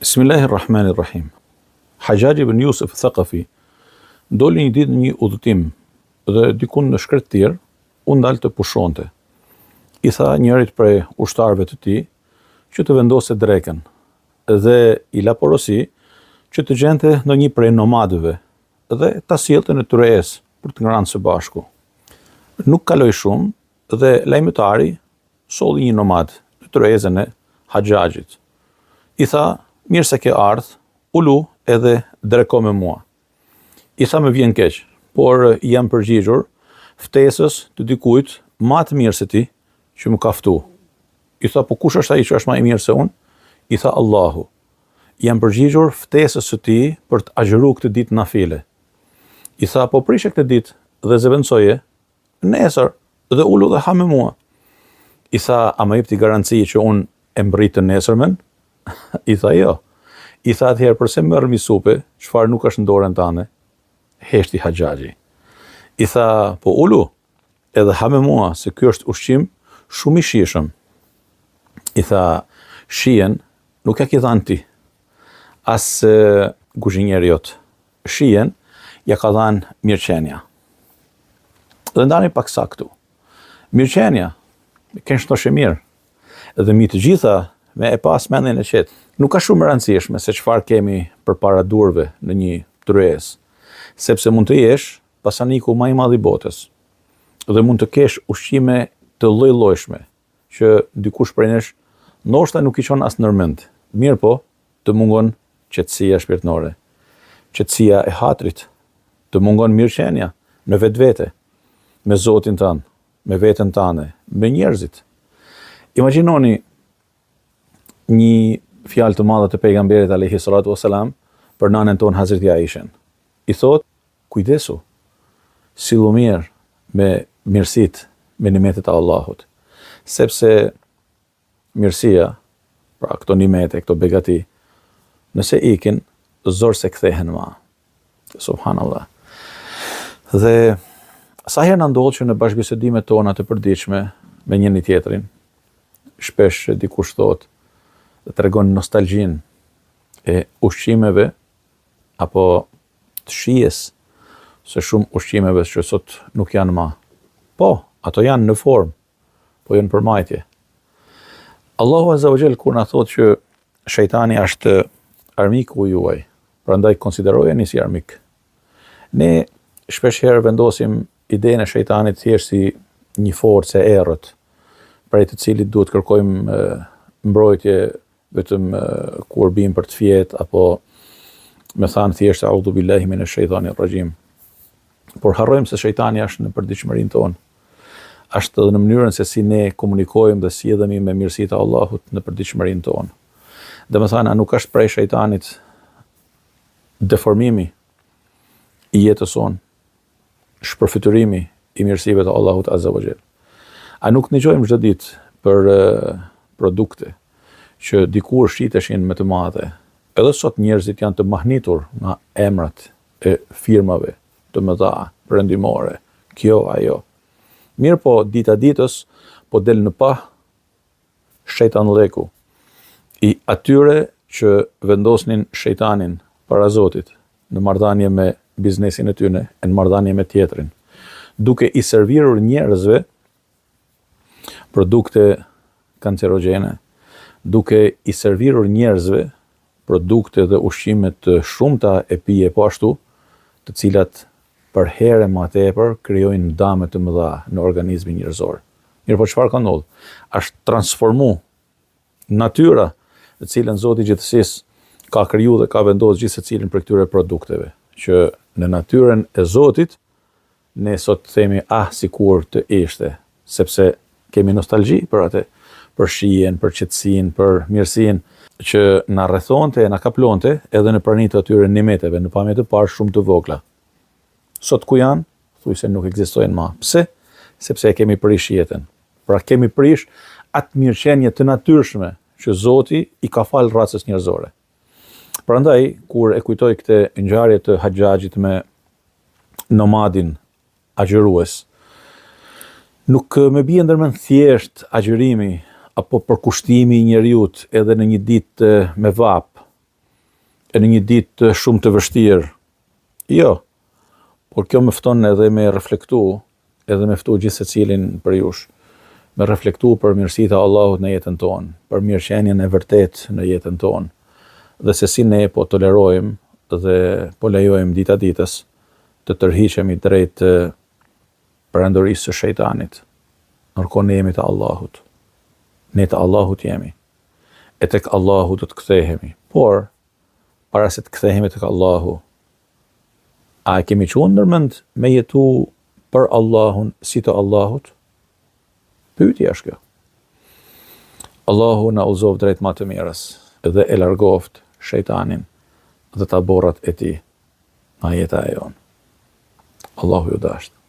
Bismillahirrahmanirrahim. Hajjaj ibn Jusuf Thaqafi doli një ditë në një udhëtim dhe dikun në shkretir u ndalë të pushonte. I tha njërit prej ushtarëve të tij që të vendose drekën dhe i la porosi që të gjente në një prej nomadëve dhe ta sjellte në Tyres për të ngrënë së bashku. Nuk kaloi shumë dhe lajmëtari solli një nomad në Tyresën e Hajjajit. I tha: "Mirë se ke ardhë, ulu edhe dreko me mua." I tha: "Më vjen keq, por jam përgjigjur ftesës të dikujt më të mirë se ti që më ka ftu." I tha: "Po kush është ai që është më i mirë se unë?" I tha: "Allahu. Jam përgjigjur ftesës së tij për të agjëruar këtë ditë nafile." I tha: "Po prishe këtë ditë dhe zëvendësoje nesër dhe ulu dhe ha me mua." I tha: "A më jep ti garanci që unë e mbrit të nesërmen?" I tha: "Jo." I tha: "Atëherë përse merr mi supe, çfarë nuk është në dorën tënde?" Heshti Hajjaji. I tha: "Po ulu edhe ha me mua, se ky është ushqim shumë i shijshëm." I tha: "Shijen nuk ja ke dhënë ti, as kuzhinjeri jot. Shijen ja ka dhënë mirëqenia." Dhe ndani pak sa këtu. Mirëqenia, kënë shtoshë mirë, dhe mi të gjitha me e pas mendjen e qetë. Nuk ka shumë rëndësishme se çfarë kemi përpara durve në një tryezë, sepse mund të jesh pasaniku më i madh i botës dhe mund të kesh ushqime të lloj-llojshme që dikush prej nesh ndoshta nuk i çon as nërmend. Mirë po, të mungon qetësia shpirtërore, qetësia e hatrit, të mungon mirëqenia në vetvete, me Zotin tënd, me veten tënde, me njerëzit. Imagjinoni një fjalë të madhe të pejgamberit alayhi salatu wasalam për nanën tonë Hazreti Aishen. I thot: "Kujdesu, sillu mirë me mirësitë, me nimetet e Allahut, sepse mirësia, pra këto nimete, këto begati, nëse ikin, zor se kthehen ma." Subhanallah. Dhe sa herë na ndodh që në bashkëbisedimet tona të përditshme me njëri tjetrin, shpesh dikush thotë dhe tregon nostalgjinë e ushqimeve apo të shijes së shumë ushqimeve që sot nuk janë më. Po, ato janë në formë, po janë përmajtje. Allahu Azza wa Jall kur na thotë që shejtani është armiku juaj, prandaj konsiderojeni si armik. Ne shpesh herë vendosim idenë e shejtanit thjesht si një forcë e errët, prej të cilit duhet kërkojmë mbrojtje vetëm kur bim për të fjet, apo me thanë thjesht a'udhu billahi minash shaitanir rajim. Por harrojmë se shejtani është në përditshmërinë tonë. Është edhe në mënyrën se si ne komunikojmë dhe si edhemi me mirësitë e Allahut në përditshmërinë tonë. Dhe me thanë, a nuk është prej shejtanit deformimi i jetës sonë, shpërfytyrimi i mirësive të Allahut Azza wa Jall. A nuk dëgjojmë çdo ditë për produkte që dikur shiteshin me të madhe. Edhe sot njerëzit janë të mahnitur nga emrat e firmave të mëdha perëndimore. Kjo, ajo. Mirë po, dita ditës po del në pa shejtanlleku i atyre që vendosnin shejtanin para Zotit në marrëdhënie me biznesin e tyre, në marrëdhënie me tjetrin, duke i servirur njerëzve produkte kancerogjene, duke i servirur njerëzve produkte dhe ushqime të shumta e pije po ashtu, të cilat për herë më tepër krijojnë dëme të mëdha në organizmin njerëzor. Mirë po çfarë ka ndodhur? Është transformu natyra, të cilën Zoti i gjithësisë ka kriju dhe ka vendosur gjithë secilin për këtyre produkteve, që në natyrën e Zotit ne sot themi sikur të ishte, sepse kemi nostalgji për atë, për shijen, për qetësinë, për mirësinë që na rrethonte e na kaplonte edhe në praninë të atyre nimeteve, në pamje të parë shumë të vogla. Sot ku janë? Thuaj se nuk ekzistojnë më. Pse? Sepse e kemi prish jetën. Pra kemi prish atë mirëqenie të natyrshme që Zoti i ka falë racës njerëzore. Prandaj kur e kujtoj këtë ngjarje të Hajjajit me nomadin agjërues, nuk më bie ndërmend thjesht agjërimi apo përkushtimi i njeriut edhe në një ditë me vap, në një ditë shumë të vështirë. Jo, por kjo më fton edhe me reflektu, edhe me ftu gjithë secilin për jush, me reflektu për mirësitë e Allahut në jetën tonë, për mirëqenien e vërtet në jetën tonë, dhe se si ne po tolerojmë dhe po lejojmë dita ditës të tërhiqemi drejt perandorisë së shejtanit, nërkohë ne jemi të Allahut. Ne të Allahut jemi. E tek Allahu do të kthehemi. Por, para se të kthehemi tek Allahu, a kemi qenë ndërmend me jetu për Allahun si të Allahut? Pyetja është kjo. Allahu na udhëzoi drejt më të mirës dhe e largoft shejtanin dhe taborrat e tij nga jeta e jon. Allahu ju dashur.